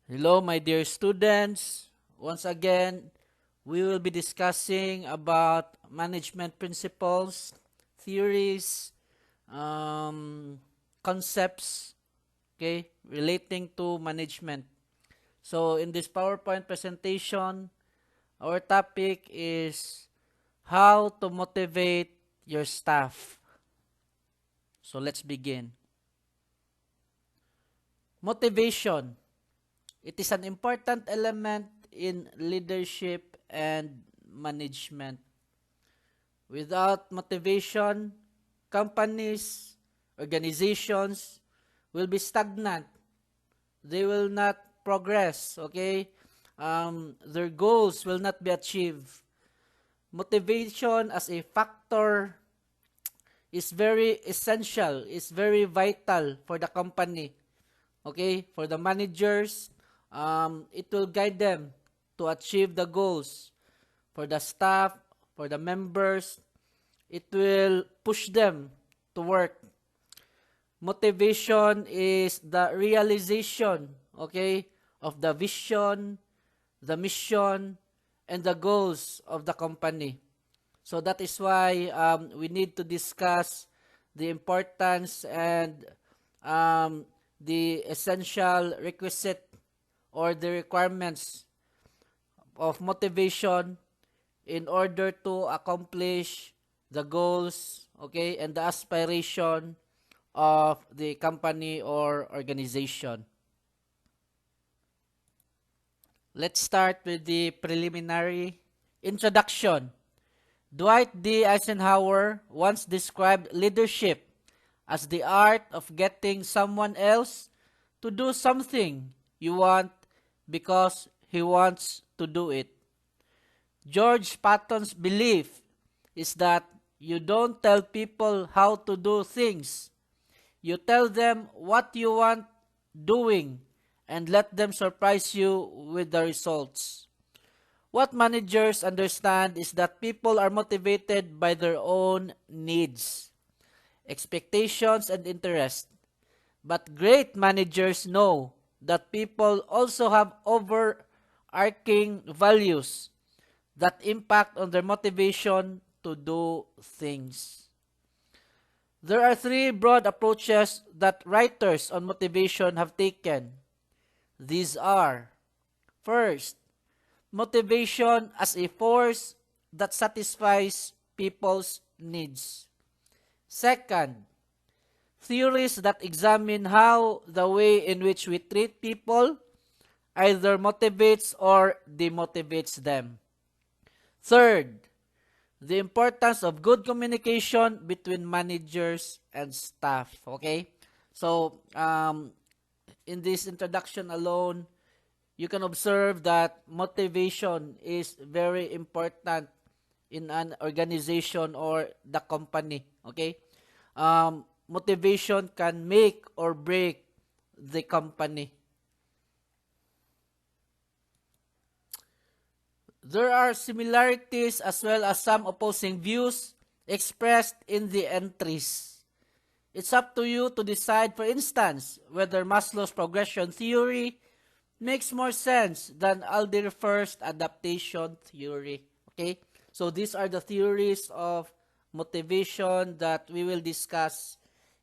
Hello, my dear students. Once again, we will be discussing about management principles, theories, concepts, okay, relating to management. So, in this PowerPoint presentation, our topic is how to motivate your staff. So, let's begin. Motivation. It is an important element in leadership and management. Without motivation, companies, organizations will be stagnant. They will not progress, okay? Their goals will not be achieved. Motivation as a factor is very essential, is very vital for the company, okay? For the managers, it will guide them to achieve the goals. For the staff, for the members, it will push them to work. Motivation is the realization, okay, of the vision, the mission, and the goals of the company. So that is why we need to discuss the importance and the essential requisite or the requirements of motivation in order to accomplish the goals, okay, and the aspiration of the company or organization. Let's start with the preliminary introduction. Dwight D. Eisenhower once described leadership as the art of getting someone else to do something you want because he wants to do it. George Patton's belief is that you don't tell people how to do things. You tell them what you want doing and let them surprise you with the results. What managers understand is that people are motivated by their own needs, expectations, and interests. But great managers know that people also have overarching values that impact on their motivation to do things. There are three broad approaches that writers on motivation have taken. These are: first, motivation as a force that satisfies people's needs. Second, theories that examine how the way in which we treat people either motivates or demotivates them. Third, the importance of good communication between managers and staff. Okay? So, in this introduction alone, you can observe that motivation is very important in an organization or the company. Okay? Motivation can make or break the company. There are similarities as well as some opposing views expressed in the entries. It's up to you to decide, for instance, whether Maslow's progression theory makes more sense than ALDERFER'S adaptation theory. Okay? So these are the theories of motivation that we will discuss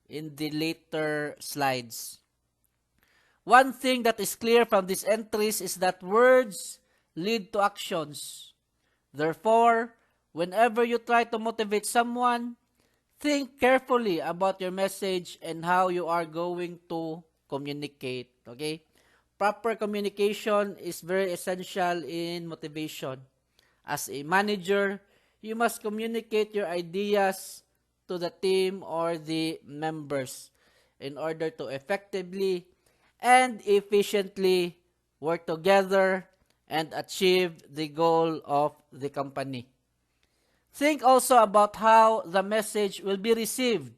in the later slides. One thing that is clear from these entries is that words lead to actions. Therefore, whenever you try to motivate someone, think carefully about your message and how you are going to communicate. Okay? Proper communication is very essential in motivation. As a manager, you must communicate your ideas to the team or the members in order to effectively and efficiently work together and achieve the goal of the company. Think also about how the message will be received,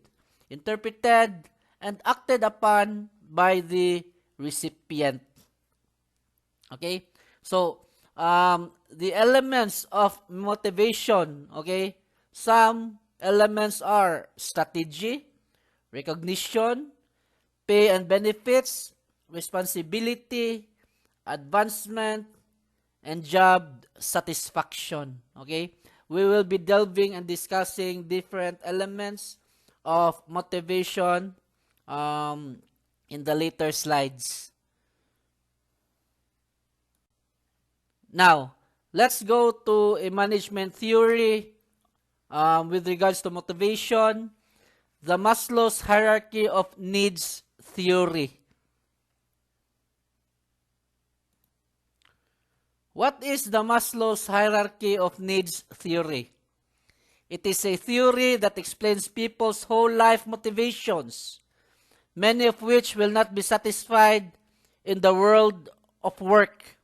interpreted, and acted upon by the recipient. Okay? So, the elements of motivation, okay? Some elements are strategy, recognition, pay and benefits, responsibility, advancement, and job satisfaction. Okay? We will be delving and discussing different elements of motivation in the later slides. Now, let's go to a management theory with regards to motivation, the Maslow's hierarchy of needs theory. What is the Maslow's hierarchy of needs theory? It is a theory that explains people's whole life motivations, many of which will not be satisfied in the world of work.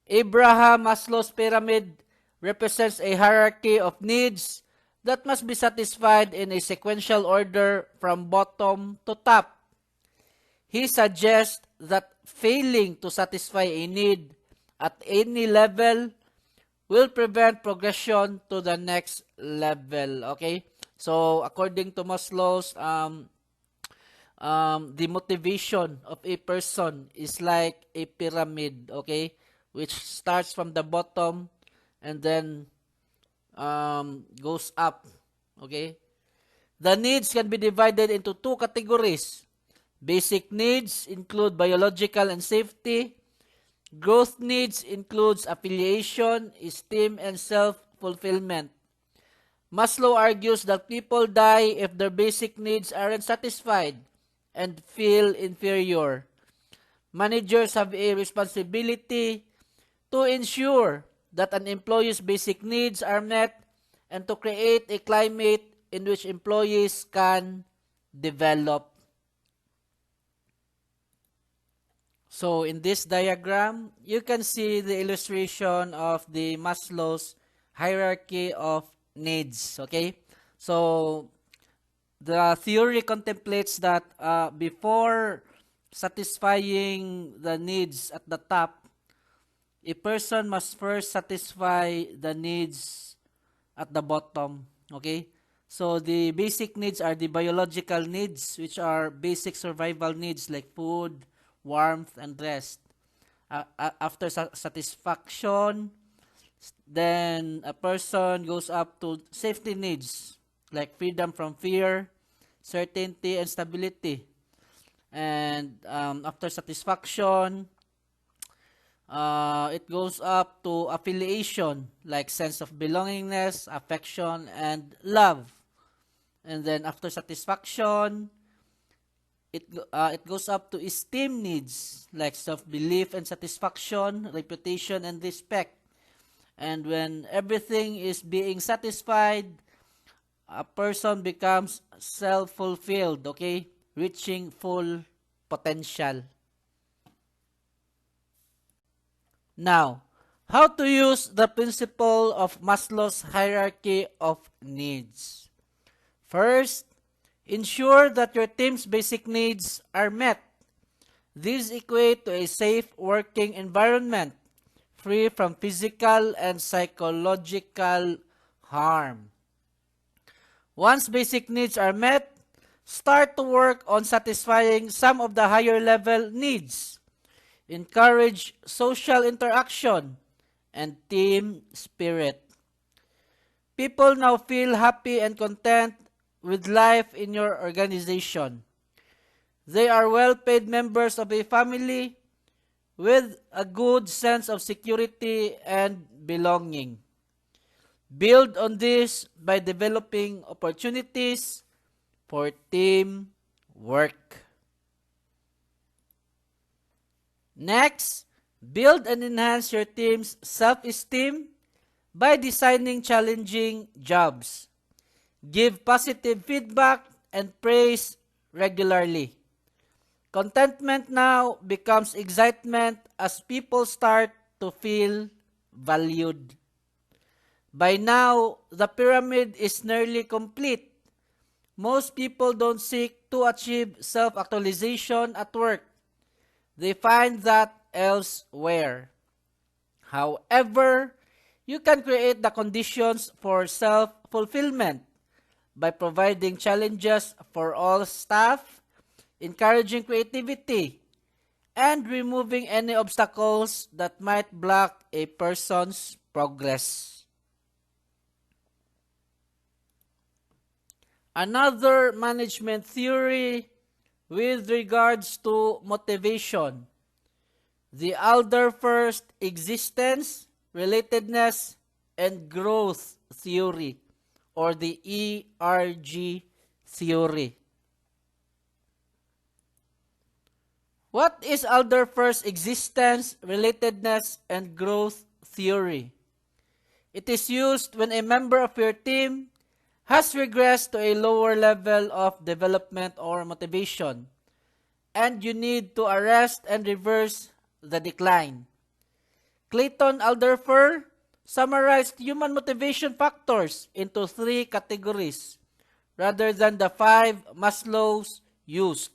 Abraham Maslow's pyramid represents a hierarchy of needs that must be satisfied in a sequential order from bottom to top. He suggests that failing to satisfy a need at any level will prevent progression to the next level. Okay? So, according to Maslow's, the motivation of a person is like a pyramid, okay? Which starts from the bottom and then goes up, okay? The needs can be divided into two categories. Basic needs include biological and safety. Growth needs includes affiliation, esteem, and self-fulfillment. Maslow argues that people die if their basic needs aren't satisfied and feel inferior. Managers have a responsibility to ensure that an employee's basic needs are met and to create a climate in which employees can develop. So in this diagram, you can see the illustration of the Maslow's hierarchy of needs. Okay? So the theory contemplates that before satisfying the needs at the top, a person must first satisfy the needs at the bottom. Okay? So the basic needs are the biological needs, which are basic survival needs like food, warmth, and rest. After satisfaction, then a person goes up to safety needs like freedom from fear, certainty, and stability. And after satisfaction, it goes up to affiliation like sense of belongingness, affection, and love. And then after satisfaction, it goes up to esteem needs like self-belief and satisfaction, reputation, and respect. And when everything is being satisfied, a person becomes self-fulfilled, okay? Reaching full potential. Now, how to use the principle of Maslow's hierarchy of needs? First, ensure that your team's basic needs are met. These equate to a safe working environment, free from physical and psychological harm. Once basic needs are met, start to work on satisfying some of the higher level needs. Encourage social interaction and team spirit. People now feel happy and content with life in your organization. They are well-paid members of a family with a good sense of security and belonging. Build on this by developing opportunities for team work. Next, build and enhance your team's self-esteem by designing challenging jobs. Give positive feedback and praise regularly. Contentment now becomes excitement as people start to feel valued. By now, the pyramid is nearly complete. Most people don't seek to achieve self-actualization at work. They find that elsewhere. However, you can create the conditions for self-fulfillment by providing challenges for all staff, encouraging creativity, and removing any obstacles that might block a person's progress. Another management theory with regards to motivation, the ALDERFER'S existence, relatedness, and growth theory, or the ERG theory. What is ALDERFER'S existence, relatedness, and growth theory? It is used when a member of your team has regressed to a lower level of development or motivation, and you need to arrest and reverse the decline. CLAYTON ALDERFER summarized human motivation factors into 3 categories rather than the 5 Maslow's used.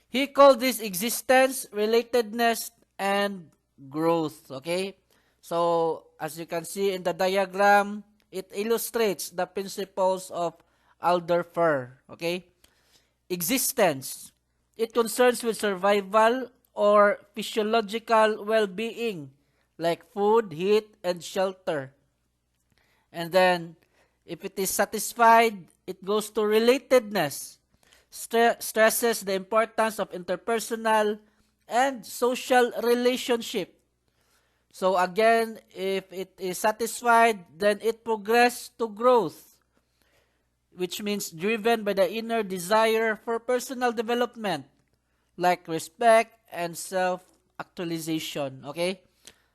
He called this existence, relatedness, and growth. Okay? So, as you can see in the diagram, it illustrates the principles of ALDERFER. Okay? Existence. It concerns with survival or physiological well-being like food, heat, and shelter. And then, if it is satisfied, it goes to relatedness. Stresses the importance of interpersonal and social relationship. So again, if it is satisfied, then it progresses to growth, which means driven by the inner desire for personal development, like respect and self-actualization. Okay?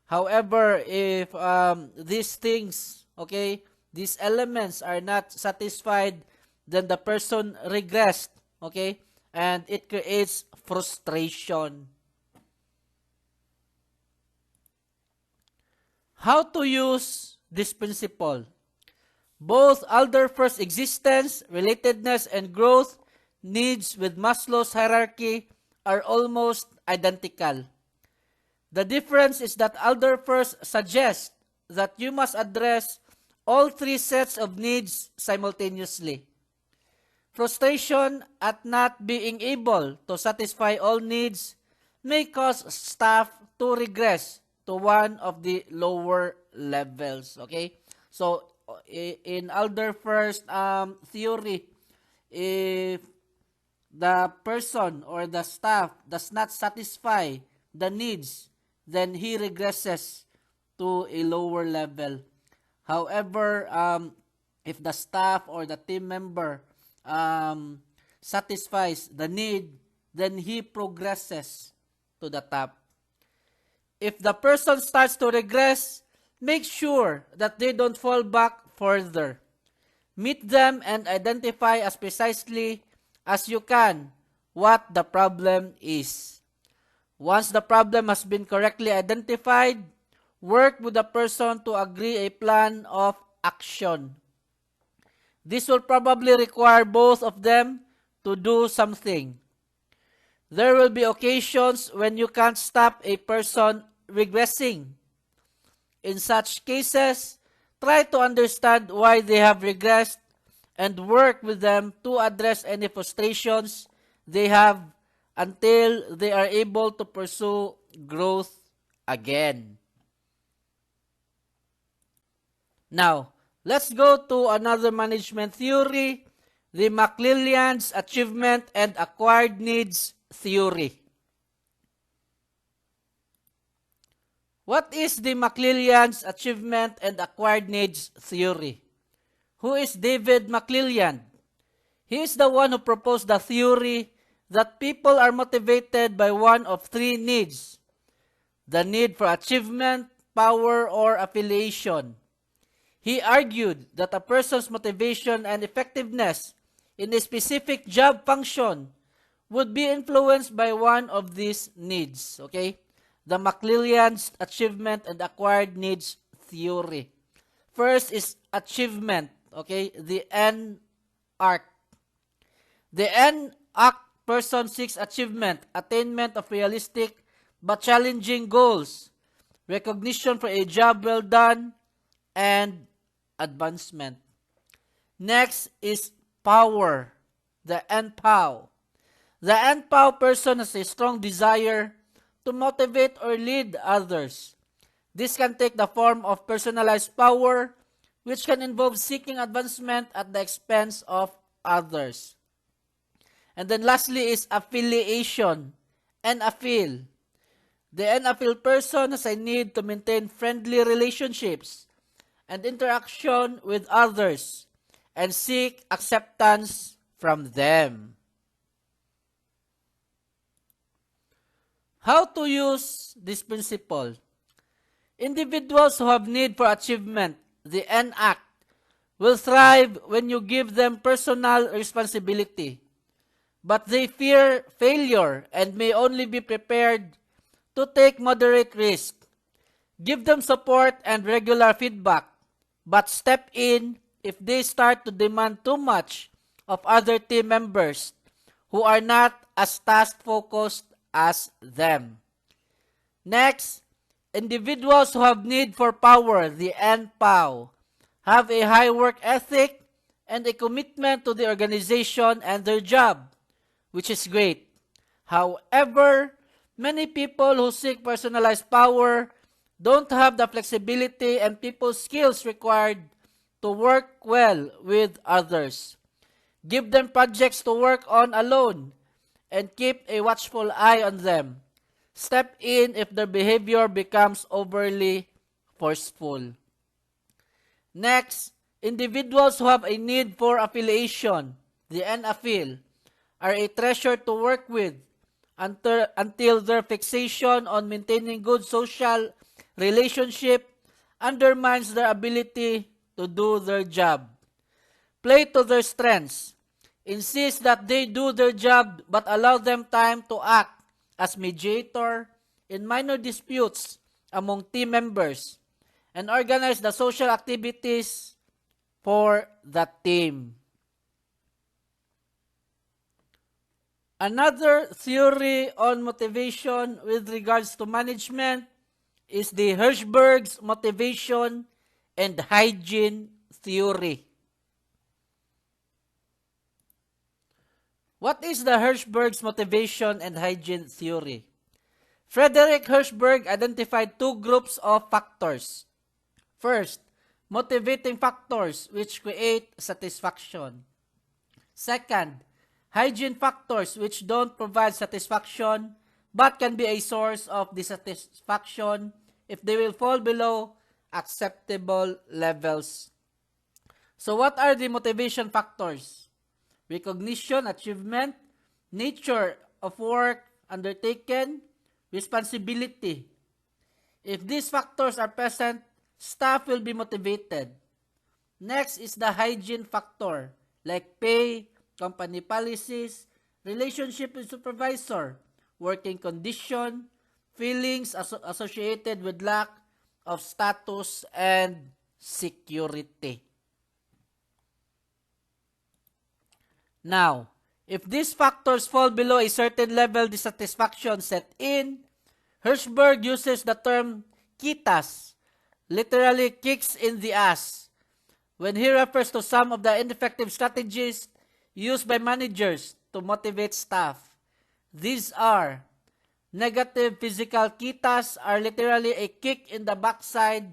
However, if these things, okay, these elements are not satisfied, then the person regressed, okay, and it creates frustration. How to use this principle? Both ALDERFER'S existence, relatedness, and growth needs with Maslow's hierarchy are almost identical. The difference is that ALDERFER'S suggests that you must address all 3 sets of needs simultaneously. Frustration at not being able to satisfy all needs may cause staff to regress to one of the lower levels. Okay? So, in ALDERFER'S theory, if the person or the staff does not satisfy the needs, then he regresses to a lower level. However, if the staff or the team member satisfies the need, then he progresses to the top. If the person starts to regress, make sure that they don't fall back further. Meet them and identify as precisely as you can what the problem is. Once the problem has been correctly identified, work with the person to agree a plan of action. This will probably require both of them to do something. There will be occasions when you can't stop a person regressing. In such cases, try to understand why they have regressed and work with them to address any frustrations they have until they are able to pursue growth again. Now, let's go to another management theory, the McClellan's achievement and acquired needs theory. What is the McClellan's achievement and acquired needs theory? Who is David McClellan? He is the one who proposed the theory that people are motivated by one of 3 needs: the need for achievement, power, or affiliation. He argued that a person's motivation and effectiveness in a specific job function would be influenced by one of these needs. Okay? The McClellan's achievement and acquired needs theory. First is achievement. Okay? The N-ACH. The N-ACH person seeks achievement, attainment of realistic but challenging goals, recognition for a job well done, and advancement. Next is power, the NPOW. The NPOW person has a strong desire to motivate or lead others. This can take the form of personalized power, which can involve seeking advancement at the expense of others. And then lastly is affiliation, N-AFFIL. The N-AFFIL person has a need to maintain friendly relationships and interaction with others and seek acceptance from them. How to use this principle? Individuals who have need for achievement, the N-ACH, will thrive when you give them personal responsibility. But they fear failure and may only be prepared to take moderate risk. Give them support and regular feedback, but step in if they start to demand too much of other team members who are not as task-focused as them. Next, individuals who have need for power, the N-POW, have a high work ethic and a commitment to the organization and their job, which is great. However, many people who seek personalized power don't have the flexibility and people skills required to work well with others. Give them projects to work on alone and keep a watchful eye on them. Step in if their behavior becomes overly forceful. Next, individuals who have a need for affiliation, the N-AFFIL, are a treasure to work with until their fixation on maintaining good social relationship undermines their ability to do their job. Play to their strengths. Insist that they do their job but allow them time to act as mediator in minor disputes among team members and organize the social activities for the team. Another theory on motivation with regards to management is the HERZBERG'S motivation and hygiene theory. What is the HERZBERG'S motivation and hygiene theory? Frederick HERZBERG identified two groups of factors. First, motivating factors which create satisfaction. Second, hygiene factors which don't provide satisfaction but can be a source of dissatisfaction if they will fall below acceptable levels. So what are the motivation factors? Recognition, achievement, nature of work undertaken, responsibility. If these factors are present, staff will be motivated. Next is the hygiene factor, like pay, company policies, relationship with supervisor, working condition, feelings associated with lack of status and security. Now, if these factors fall below a certain level, dissatisfaction set in. HERZBERG uses the term kitas, literally kicks in the ass, when he refers to some of the ineffective strategies used by managers to motivate staff. These are negative physical kitas, are literally a kick in the backside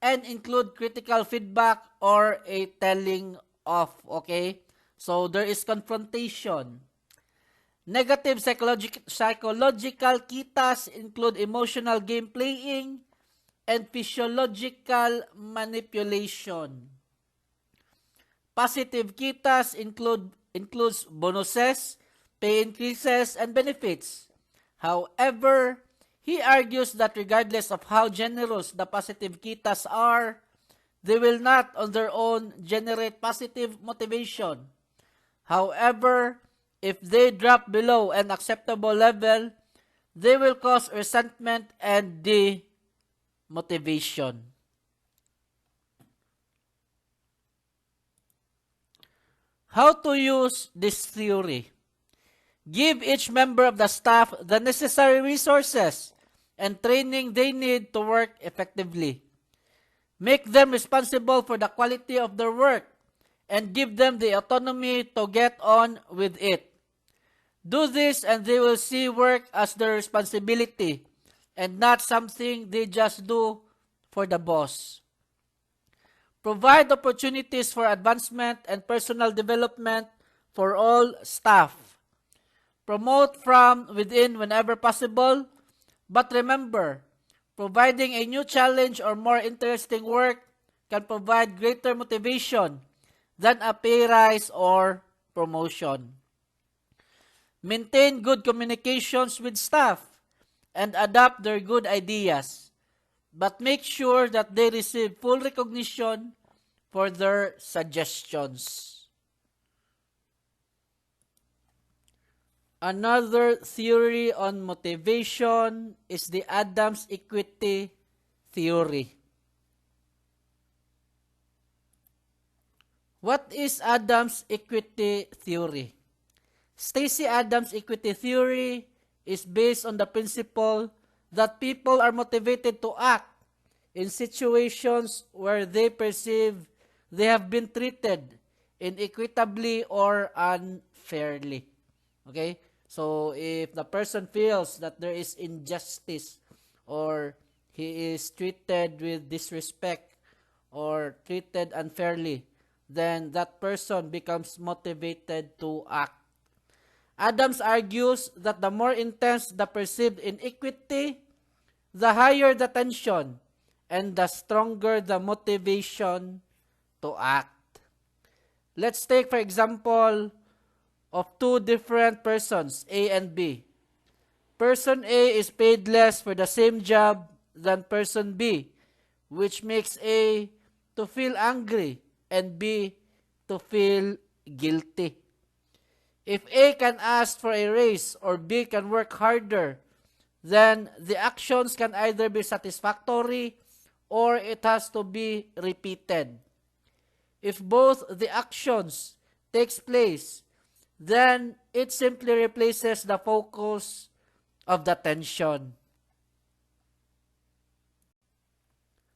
and include critical feedback or a telling off, okay? So there is confrontation. Negative psychological kitas include emotional game playing and physiological manipulation. Positive kitas includes bonuses, pay increases, and benefits. However, he argues that regardless of how generous the positive kitas are, they will not on their own generate positive motivation. However, if they drop below an acceptable level, they will cause resentment and demotivation. How to use this theory? Give each member of the staff the necessary resources and training they need to work effectively. Make them responsible for the quality of their work and give them the autonomy to get on with it. Do this and they will see work as their responsibility and not something they just do for the boss. Provide opportunities for advancement and personal development for all staff. Promote from within whenever possible, but remember, providing a new challenge or more interesting work can provide greater motivation than a pay rise or promotion. Maintain good communications with staff and adopt their good ideas, but make sure that they receive full recognition for their suggestions. Another theory on motivation is the Adams equity theory. What is Adams equity theory? Stacey Adams equity theory is based on the principle that people are motivated to act in situations where they perceive they have been treated inequitably or unfairly. Okay? So, if the person feels that there is injustice or he is treated with disrespect or treated unfairly, then that person becomes motivated to act. Adams argues that the more intense the perceived inequity, the higher the tension and the stronger the motivation to act. Let's take, for example, of two different persons, A and B. Person A is paid less for the same job than person B, which makes A to feel angry and B to feel guilty. If A can ask for a raise or B can work harder, then the actions can either be satisfactory or it has to be repeated. If both the actions takes place, then it simply replaces the focus of the tension.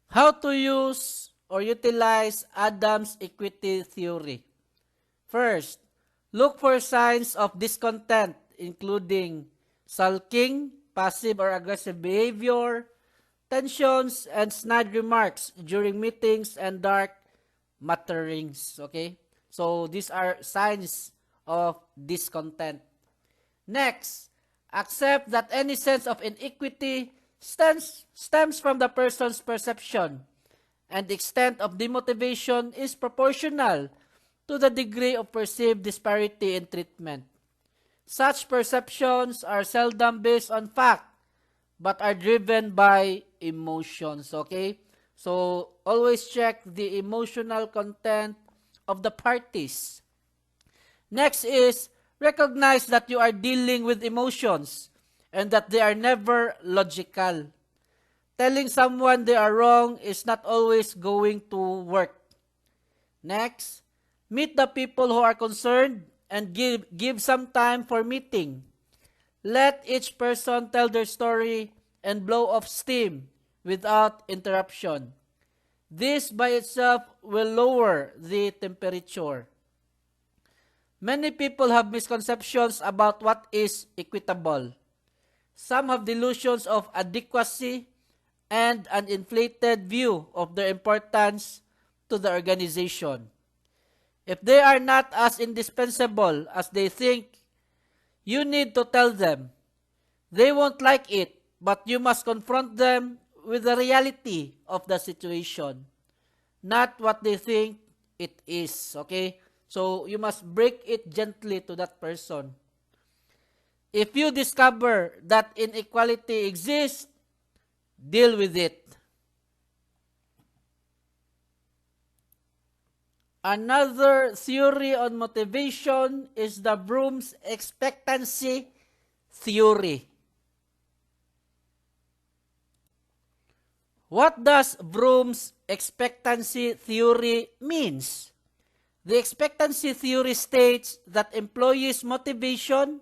How to use or utilize Adams equity theory? First, look for signs of discontent, including sulking, passive or aggressive behavior, tensions, and snide remarks during meetings and dark mutterings. Okay? So, these are signs of discontent. Next, accept that any sense of inequity stems from the person's perception, and the extent of demotivation is proportional to the degree of perceived disparity in treatment. Such perceptions are seldom based on fact, but are driven by emotions, okay? So, always check the emotional content of the parties. Next is, recognize that you are dealing with emotions and that they are never logical. Telling someone they are wrong is not always going to work. Next, meet the people who are concerned and give some time for meeting. Let each person tell their story and blow off steam without interruption. This by itself will lower the temperature. Many people have misconceptions about what is equitable. Some have delusions of adequacy and an inflated view of their importance to the organization. If they are not as indispensable as they think, you need to tell them. They won't like it, but you must confront them with the reality of the situation, not what they think it is, okay? So, you must break it gently to that person. If you discover that inequality exists, deal with it. Another theory on motivation is the VROOM'S expectancy theory. What does VROOM'S expectancy theory means? The expectancy theory states that employees' motivation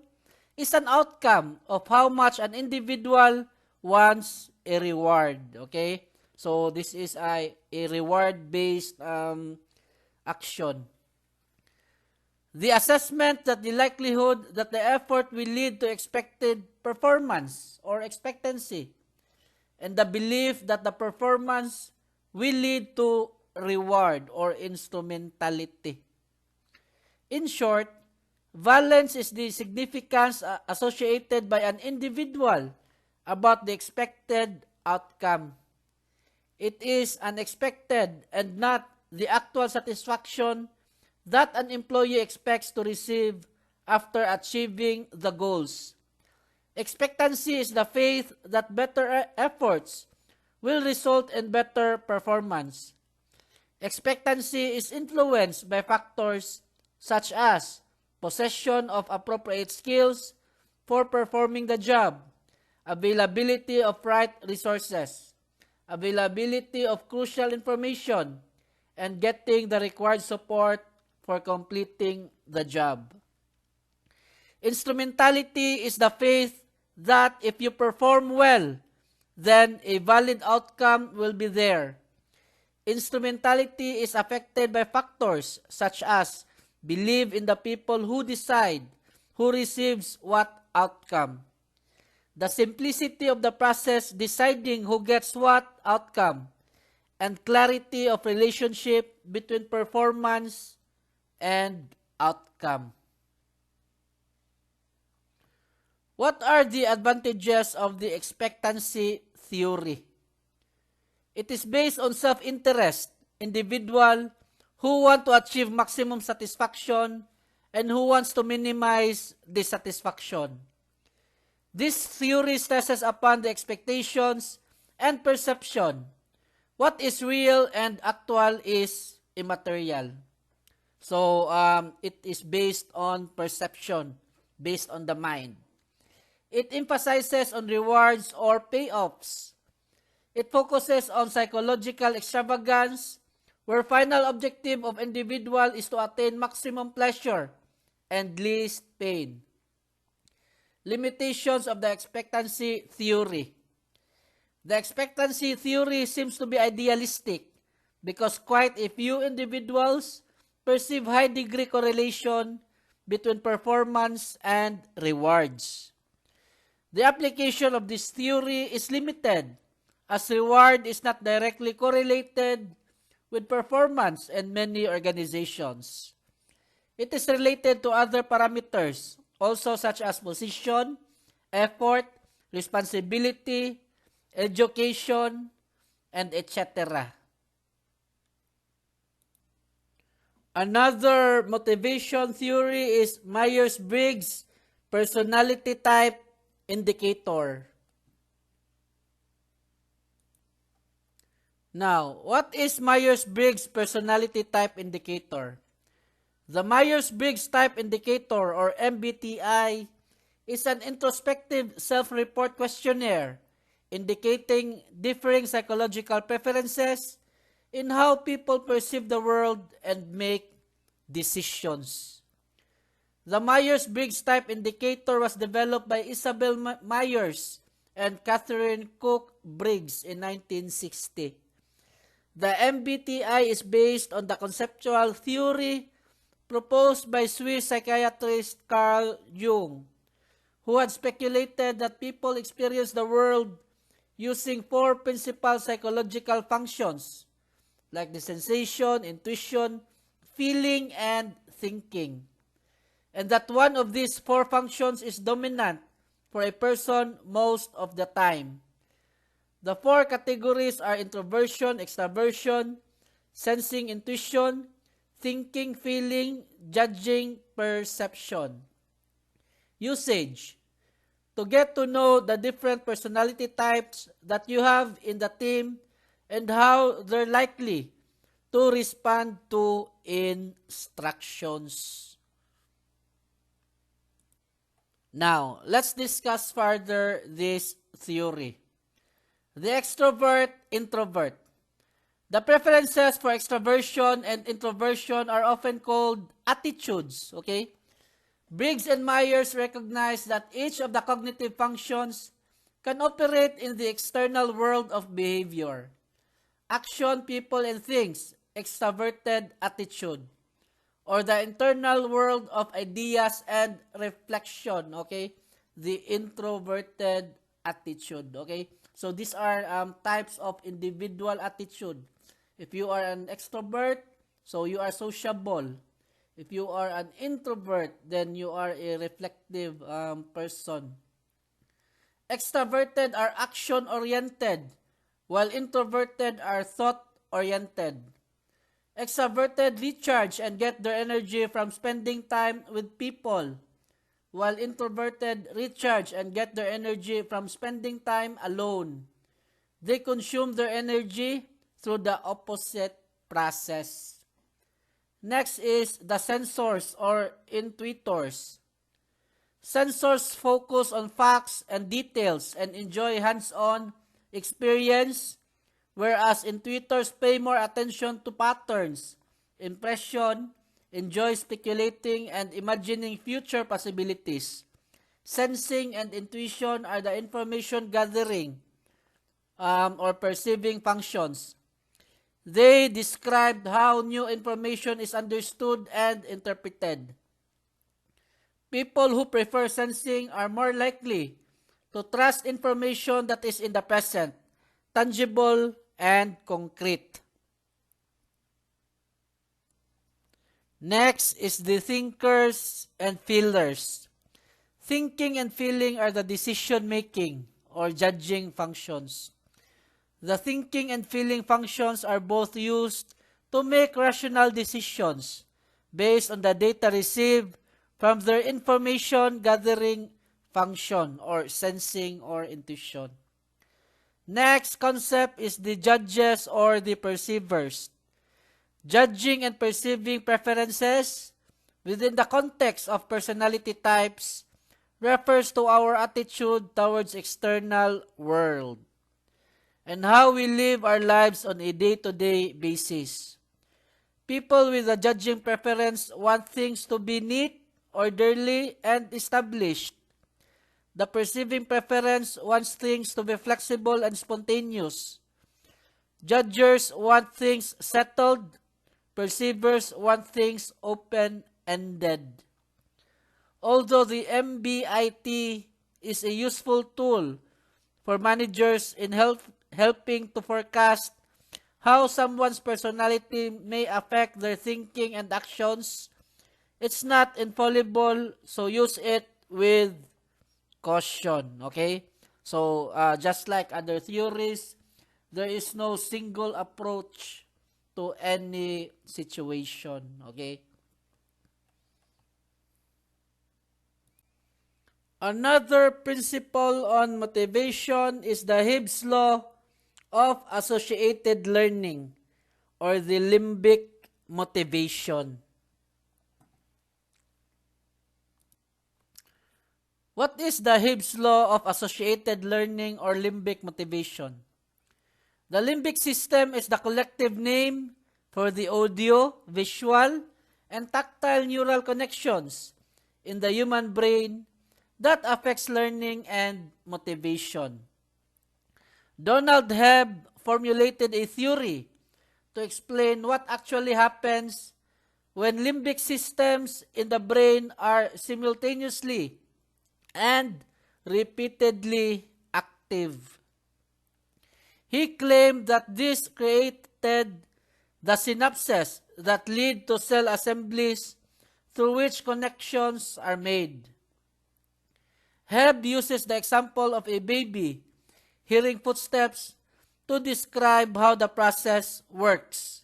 is an outcome of how much an individual wants a reward. Okay? So, this is a reward-based action. The assessment that the likelihood that the effort will lead to expected performance or expectancy, and the belief that the performance will lead to reward or instrumentality. In short, valence is the significance associated by an individual about the expected outcome. It is unexpected and not the actual satisfaction that an employee expects to receive after achieving the goals. Expectancy is the faith that better efforts will result in better performance. Expectancy is influenced by factors such as possession of appropriate skills for performing the job, availability of right resources, availability of crucial information, and getting the required support for completing the job. Instrumentality is the faith that if you perform well, then a valid outcome will be there. Instrumentality is affected by factors such as belief in the people who decide who receives what outcome. The simplicity of the process deciding who gets what outcome, and clarity of relationship between performance and outcome. What are the advantages of the expectancy theory? It is based on self-interest, individual who want to achieve maximum satisfaction and who wants to minimize dissatisfaction. This theory stresses upon the expectations and perception. What is real and actual is immaterial. So, it is based on perception, based on the mind. It emphasizes on rewards or payoffs. It focuses on psychological extravagance, where final objective of individual is to attain maximum pleasure and least pain. Limitations of the expectancy theory. The expectancy theory seems to be idealistic because quite a few individuals perceive high degree correlation between performance and rewards. The application of this theory is limited as reward is not directly correlated with performance in many organizations. It is related to other parameters, also such as position, effort, responsibility, education, and etc. Another motivation theory is Myers-Briggs personality type indicator. Now, what is Myers-Briggs personality type indicator? The Myers-Briggs type indicator or MBTI is an introspective self-report questionnaire indicating differing psychological preferences in how people perceive the world and make decisions. The Myers-Briggs type indicator was developed by Isabel Myers and Catherine Cook Briggs in 1960. The MBTI is based on the conceptual theory proposed by Swiss psychiatrist Carl Jung, who had speculated that people experience the world using four principal psychological functions, like the sensation, intuition, feeling, and thinking, and that one of these four functions is dominant for a person most of the time. The four categories are introversion, extraversion, sensing, intuition, thinking, feeling, judging, perception. Usage. To get to know the different personality types that you have in the team and how they're likely to respond to instructions. Now, let's discuss further this theory. The extrovert, introvert. The preferences for extraversion and introversion are often called attitudes, okay? Briggs and Myers recognize that each of the cognitive functions can operate in the external world of behavior. Action, people, and things, extraverted attitude. or the internal world of ideas and reflection, okay? The introverted attitude, okay? So these are types of individual attitude. If you are an extrovert, so you are sociable. If you are an introvert, then you are a reflective person. Extroverted are action-oriented, while introverted are thought-oriented. Extroverted recharge and get their energy from spending time with people, while introverted recharge and get their energy from spending time alone. They consume their energy through the opposite process. Next is the sensors or intuitors. Sensors focus on facts and details and enjoy hands-on experience, whereas intuitors pay more attention to patterns, impression, enjoy speculating and imagining future possibilities. Sensing and intuition are the information gathering or perceiving functions. They described how new information is understood and interpreted. People who prefer sensing are more likely to trust information that is in the present, tangible, and concrete. Next is the thinkers and feelers. Thinking and feeling are the decision-making or judging functions. The thinking and feeling functions are both used to make rational decisions based on the data received from their information gathering function or sensing or intuition. Next concept is the judges or the perceivers. Judging and perceiving preferences within the context of personality types refers to our attitude towards external world and how we live our lives on a day-to-day basis. People with a judging preference want things to be neat, orderly, and established. The perceiving preference wants things to be flexible and spontaneous. Judgers want things settled. Perceivers want things open-ended. Although the MBIT is a useful tool for managers in helping to forecast how someone's personality may affect their thinking and actions, it's not infallible, so use it with caution, okay? So, just like other theories, there is no single approach to any situation, okay? Another principle on motivation is the HEBB'S law of associated learning or the limbic motivation. What is the HEBB'S law of associated learning or limbic motivation? The limbic system is the collective name for the audio, visual, and tactile neural connections in the human brain that affects learning and motivation. Donald Hebb formulated a theory to explain what actually happens when limbic systems in the brain are simultaneously and repeatedly active. He claimed that this created the synapses that lead to cell assemblies through which connections are made. Hebb uses the example of a baby hearing footsteps to describe how the process works.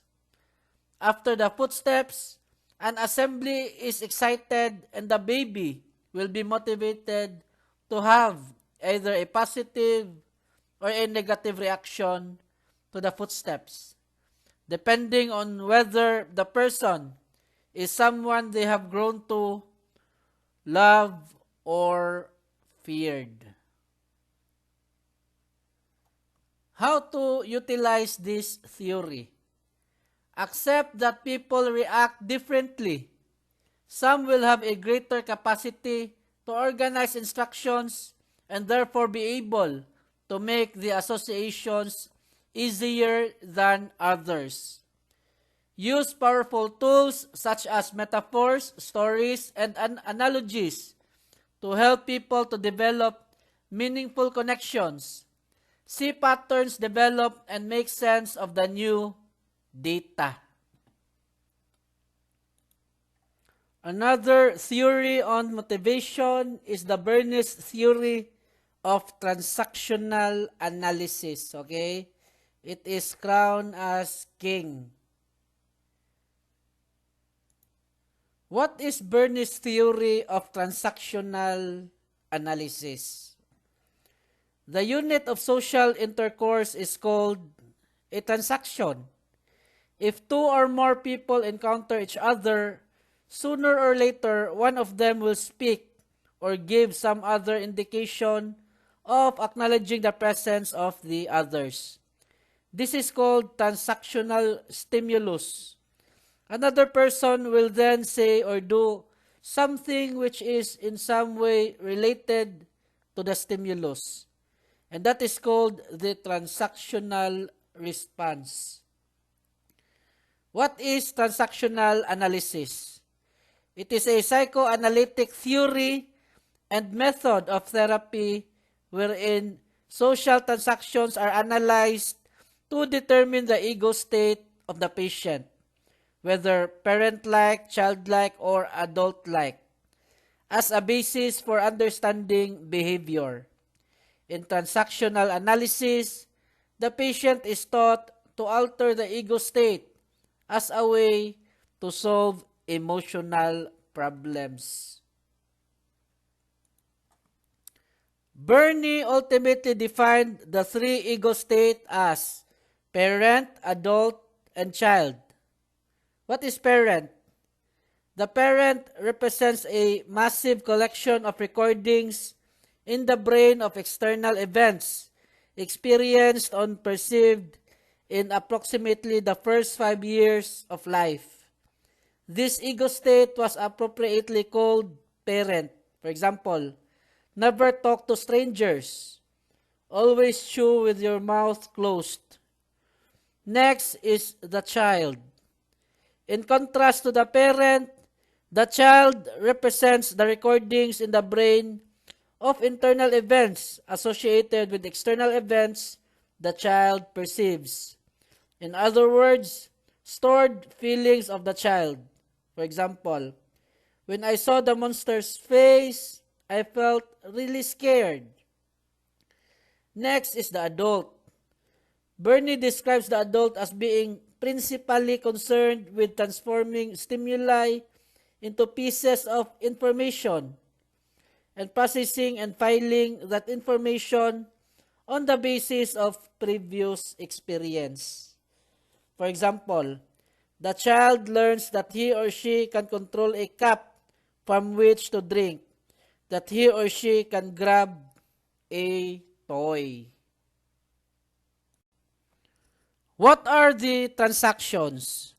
After the footsteps, an assembly is excited and the baby will be motivated to have either a positive or a negative reaction to the footsteps, depending on whether the person is someone they have grown to love or feared. How to utilize this theory? Accept that people react differently. Some will have a greater capacity to organize instructions and therefore be able to make the associations easier than others. use powerful tools such as metaphors, stories, and analogies to help people to develop meaningful connections, see patterns develop, and make sense of the new data. Another theory on motivation is the Bernis theory of transactional analysis. Okay? It is crowned as king. What is Bernis theory of transactional analysis? The unit of social intercourse is called a transaction. If two or more people encounter each other, sooner or later, one of them will speak or give some other indication of acknowledging the presence of the others. This is called transactional stimulus. Another person will then say or do something which is in some way related to the stimulus. And that is called the transactional response. What is transactional analysis? It is a psychoanalytic theory and method of therapy wherein social transactions are analyzed to determine the ego state of the patient, whether parent-like, child-like, or adult-like, as a basis for understanding behavior. In transactional analysis, the patient is taught to alter the ego state as a way to solve emotional problems. Bernie ultimately defined the three ego states as parent, adult, and child. What is parent? The parent represents a massive collection of recordings in the brain of external events experienced or perceived in approximately the first 5 years of life. This ego state was appropriately called parent. For example, never talk to strangers. Always chew with your mouth closed. Next is the child. In contrast to the parent, the child represents the recordings in the brain of internal events associated with external events the child perceives. In other words, stored feelings of the child. For example, when I saw the monster's face, I felt really scared. Next is the adult. Bernie describes the adult as being principally concerned with transforming stimuli into pieces of information and processing and filing that information on the basis of previous experience. For example, the child learns that he or she can control a cup from which to drink, that he or she can grab a toy. What are the transactions?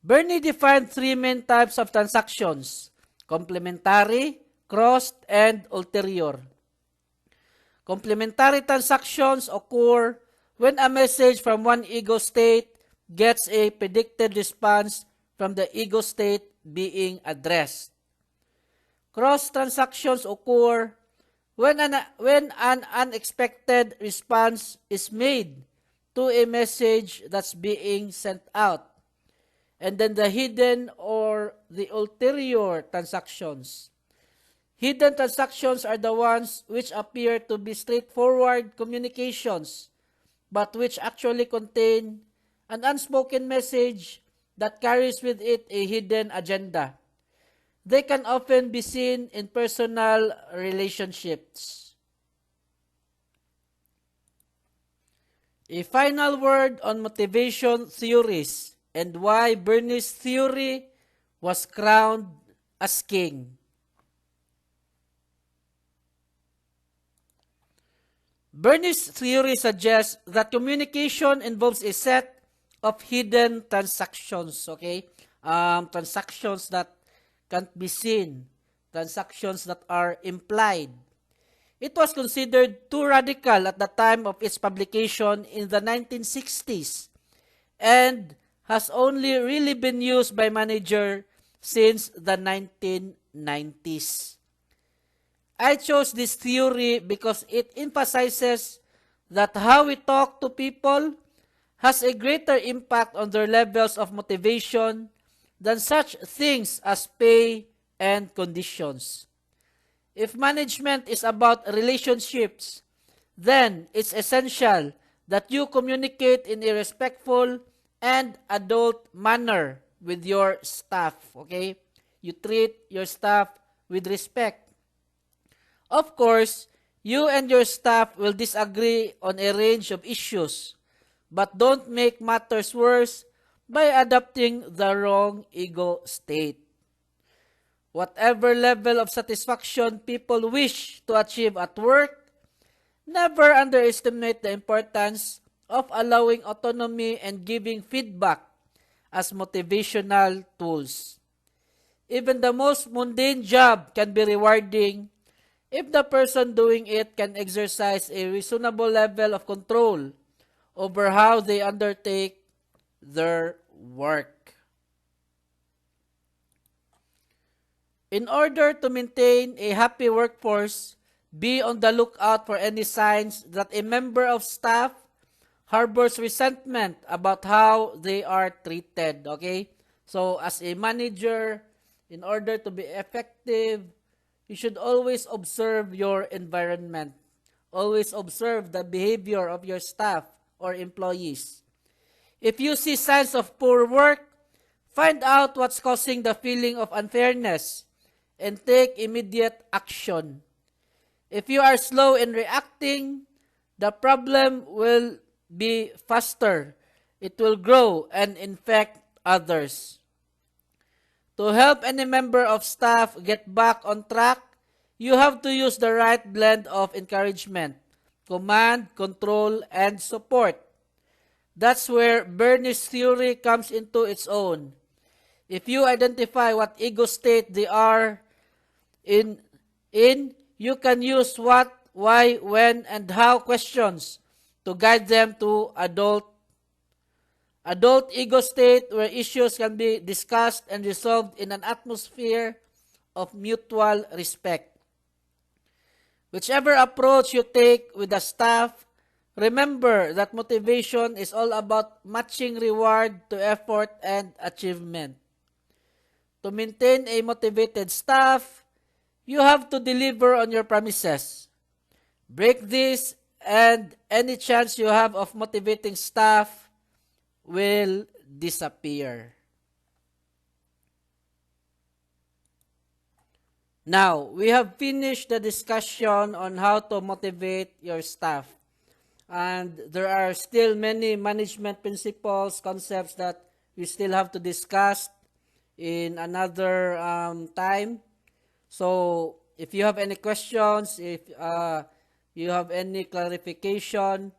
Bernie defined three main types of transactions: complementary, crossed, and ulterior. Complementary transactions occur when a message from one ego state gets a predicted response from the ego state being addressed. Cross transactions occur when an unexpected response is made to a message that's being sent out. And then the hidden or the ulterior transactions. Hidden transactions are the ones which appear to be straightforward communications, but which actually contain an unspoken message that carries with it a hidden agenda. They can often be seen in personal relationships. A final word on motivation theories and why Bernie's theory was crowned as king. Bernie's theory suggests that communication involves a set of hidden transactions, okay? Transactions that can't be seen, transactions that are implied. It was considered too radical at the time of its publication in the 1960s, and has only really been used by manager since the 1990s. I chose this theory because it emphasizes that how we talk to people has a greater impact on their levels of motivation than such things as pay and conditions. If management is about relationships, then it's essential that you communicate in a respectful and adult manner with your staff, okay? You treat your staff with respect. Of course, you and your staff will disagree on a range of issues, but don't make matters worse by adopting the wrong ego state. Whatever level of satisfaction people wish to achieve at work, never underestimate the importance of allowing autonomy and giving feedback as motivational tools. Even the most mundane job can be rewarding if the person doing it can exercise a reasonable level of control over how they undertake their work. In order to maintain a happy workforce, be on the lookout for any signs that a member of staff harbors resentment about how they are treated, okay? So, as a manager, in order to be effective, you should always observe your environment. Always observe the behavior of your staff or employees. If you see signs of poor work, find out what's causing the feeling of unfairness and take immediate action. If you are slow in reacting, the problem will be faster. It will grow and infect others. To help any member of staff get back on track, you have to use the right blend of encouragement, command, control, and support. That's where Bernie's theory comes into its own. If you identify what ego state they are in, you can use what, why, when, and how questions to guide them to adult ego state where issues can be discussed and resolved in an atmosphere of mutual respect. Whichever approach you take with the staff, remember that motivation is all about matching reward to effort and achievement. To maintain a motivated staff, you have to deliver on your promises. Break this, and any chance you have of motivating staff will disappear. Now, we have finished the discussion on how to motivate your staff. And there are still many management principles, concepts that we still have to discuss in another time. So, if you have any questions, if you have any clarification,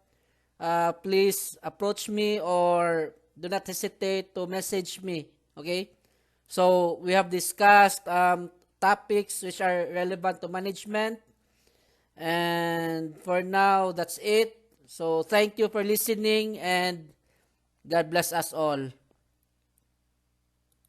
please approach me or do not hesitate to message me. Okay? So, we have discussed topics which are relevant to management. And for now, that's it. So, thank you for listening and God bless us all.